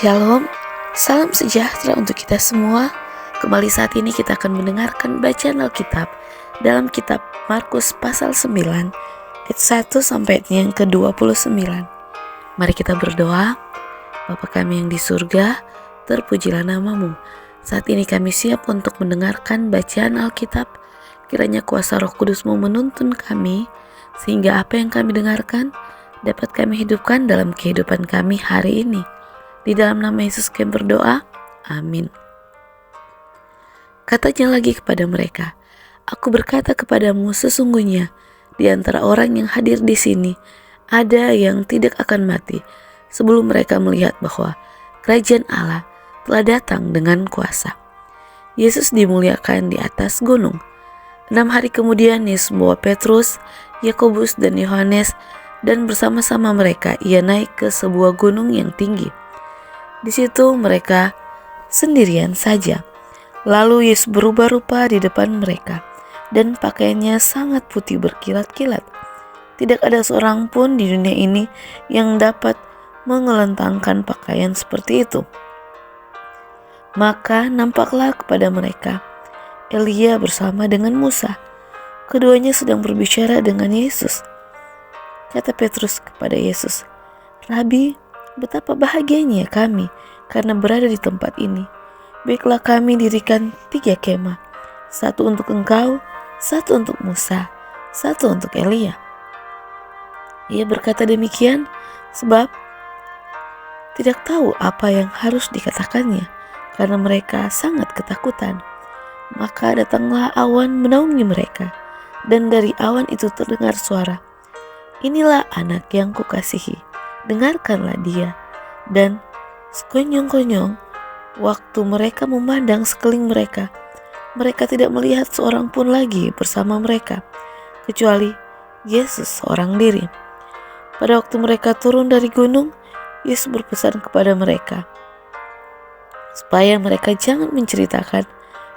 Shalom, salam sejahtera untuk kita semua. Kembali saat ini kita akan mendengarkan bacaan Alkitab dalam kitab Markus pasal 9 ayat 1 sampai yang ke-29. Mari kita berdoa. Bapa kami yang di surga, terpujilah namamu. Saat ini kami siap untuk mendengarkan bacaan Alkitab. Kiranya kuasa Roh Kudus-Mu menuntun kami, sehingga apa yang kami dengarkan dapat kami hidupkan dalam kehidupan kami hari ini. Di dalam nama Yesus kami berdoa, amin. Katanya lagi kepada mereka, aku berkata kepadamu sesungguhnya di antara orang yang hadir di sini ada yang tidak akan mati sebelum mereka melihat bahwa kerajaan Allah telah datang dengan kuasa. Yesus dimuliakan di atas gunung. 6 hari kemudian Yesus membawa Petrus, Yakobus dan Yohanes, dan bersama-sama mereka ia naik ke sebuah gunung yang tinggi. Di situ mereka sendirian saja. Lalu Yesus berubah rupa di depan mereka, dan pakaiannya sangat putih berkilat-kilat. Tidak ada seorang pun di dunia ini yang dapat mengelentangkan pakaian seperti itu. Maka nampaklah kepada mereka Elia bersama dengan Musa. Keduanya sedang berbicara dengan Yesus. Kata Petrus kepada Yesus, Rabi, betapa bahagianya kami karena berada di tempat ini. Baiklah kami dirikan 3 kemah, 1 untuk engkau, 1 untuk Musa, 1 untuk Elia. Ia berkata demikian sebab tidak tahu apa yang harus dikatakannya, karena mereka sangat ketakutan. Maka datanglah awan menaungi mereka, dan dari awan itu terdengar suara, inilah anak yang kukasihi, dengarkanlah dia. Dan sekonyong-konyong waktu mereka memandang sekeliling mereka, mereka tidak melihat seorang pun lagi bersama mereka, kecuali Yesus seorang diri. Pada waktu mereka turun dari gunung, Yesus berpesan kepada mereka, supaya mereka jangan menceritakan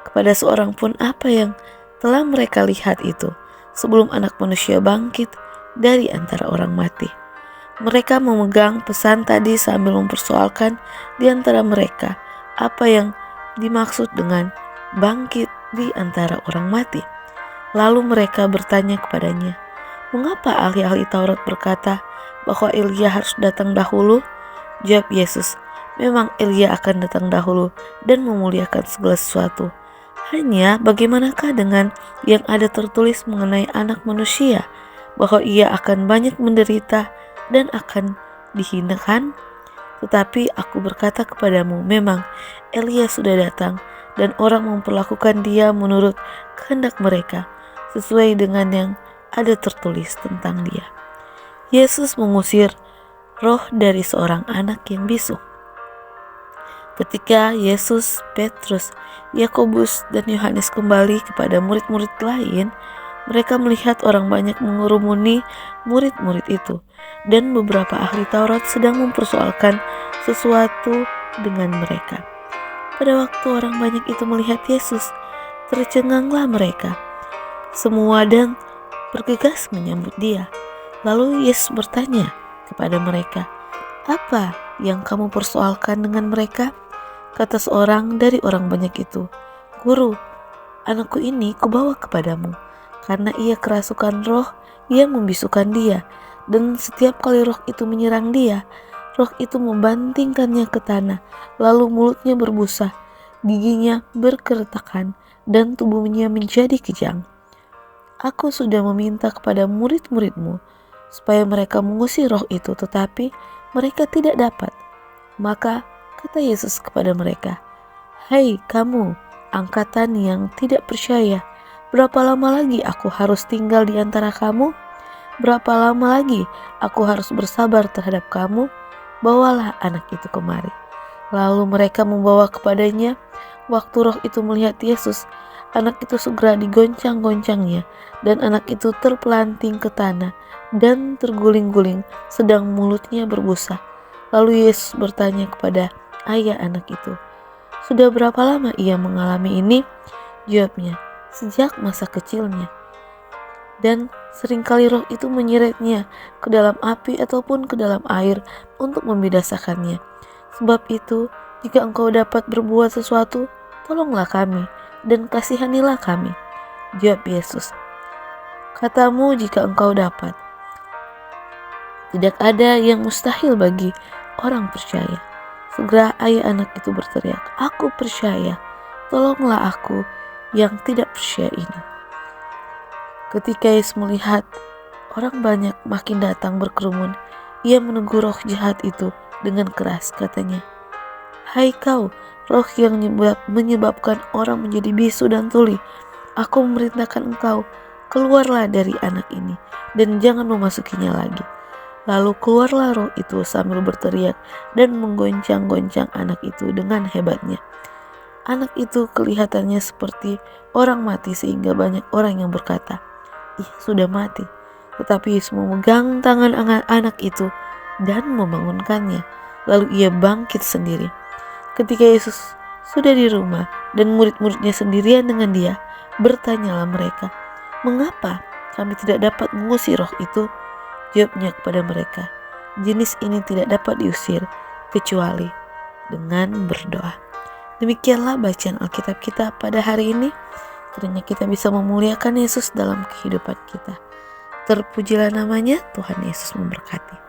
kepada seorang pun apa yang telah mereka lihat itu, sebelum Anak Manusia bangkit dari antara orang mati. Mereka memegang pesan tadi sambil mempersoalkan di antara mereka apa yang dimaksud dengan bangkit di antara orang mati. Lalu mereka bertanya kepadanya, mengapa ahli-ahli Taurat berkata bahwa Elia harus datang dahulu? Jawab Yesus, memang Elia akan datang dahulu dan memuliakan segala sesuatu. Hanya bagaimanakah dengan yang ada tertulis mengenai Anak Manusia, bahwa ia akan banyak menderita dan akan dihinakan? Tetapi aku berkata kepadamu, memang Elia sudah datang, dan orang memperlakukan dia menurut kehendak mereka, sesuai dengan yang ada tertulis tentang dia. Yesus mengusir roh dari seorang anak yang bisu. Ketika Yesus, Petrus, Yakobus, dan Yohanes kembali kepada murid-murid lain, mereka melihat orang banyak mengurumuni murid-murid itu, dan beberapa ahli Taurat sedang mempersoalkan sesuatu dengan mereka. Pada waktu orang banyak itu melihat Yesus, tercenganglah mereka semua dan bergegas menyambut dia. Lalu Yesus bertanya kepada mereka, apa yang kamu persoalkan dengan mereka? Kata seorang dari orang banyak itu, Guru, anakku ini kubawa kepadamu, karena ia kerasukan roh yang membisukan dia, dan setiap kali roh itu menyerang dia, roh itu membantingkannya ke tanah, lalu mulutnya berbusa, giginya berkeretakan, dan tubuhnya menjadi kejang. Aku sudah meminta kepada murid-muridmu supaya mereka mengusir roh itu, tetapi mereka tidak dapat. Maka kata Yesus kepada mereka, hai kamu, angkatan yang tidak percaya, berapa lama lagi aku harus tinggal di antara kamu? Berapa lama lagi aku harus bersabar terhadap kamu? Bawalah anak itu kemari. Lalu mereka membawa kepadanya. Waktu roh itu melihat Yesus, anak itu segera digoncang-goncangnya, dan anak itu terpelanting ke tanah dan terguling-guling, sedang mulutnya berbusa. Lalu Yesus bertanya kepada ayah anak itu, sudah berapa lama ia mengalami ini? Jawabnya, sejak masa kecilnya. Dan seringkali roh itu menyeretnya ke dalam api ataupun ke dalam air untuk membinasakannya. Sebab itu, jika engkau dapat berbuat sesuatu, tolonglah kami dan kasihanilah kami. Jawab Yesus, katamu jika engkau dapat. Tidak ada yang mustahil bagi orang percaya. Segera ayah anak itu berteriak, aku percaya, tolonglah aku yang tidak percaya ini. Ketika Yesus melihat orang banyak makin datang berkerumun, ia menegur roh jahat itu dengan keras, katanya, hai kau, roh yang menyebabkan orang menjadi bisu dan tuli, aku memerintahkan engkau, keluarlah dari anak ini dan jangan memasukinya lagi. Lalu keluarlah roh itu sambil berteriak dan menggoncang-goncang anak itu dengan hebatnya. Anak itu kelihatannya seperti orang mati sehingga banyak orang yang berkata, ia sudah mati. Tetapi Yesus memegang tangan anak itu dan membangunkannya. Lalu ia bangkit sendiri. Ketika Yesus sudah di rumah dan murid-muridnya sendirian dengan dia, bertanyalah mereka, mengapa kami tidak dapat mengusir roh itu? Jawabnya kepada mereka, jenis ini tidak dapat diusir kecuali dengan berdoa. Demikianlah bacaan Alkitab kita pada hari ini. Kiranya kita bisa memuliakan Yesus dalam kehidupan kita. Terpujilah namanya, Tuhan Yesus memberkati.